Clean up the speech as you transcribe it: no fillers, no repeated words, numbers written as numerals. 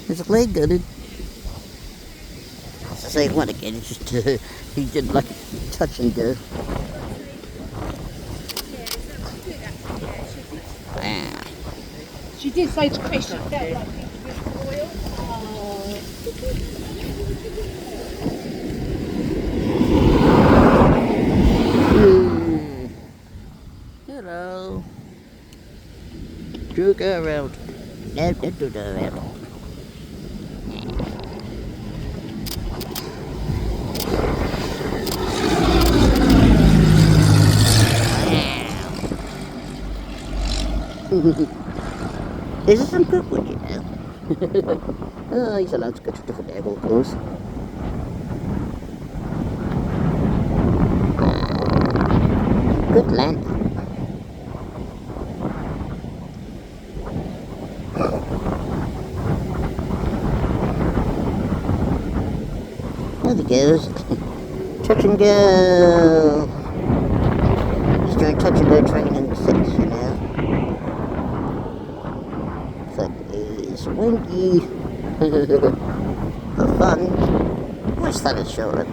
his leg gutted. As I say, one again, it's just he did like touch and go. Ah. She did say to Chris she felt like he was royal. Oh. Hello. Do go around. No, don't do go around. This is some good wood, you know. Oh, he's allowed to go to different air course. Good land. There he goes. Touch and go. He's doing touch and go training 6, you know. But he's windy. For fun. What's that at Shoreham?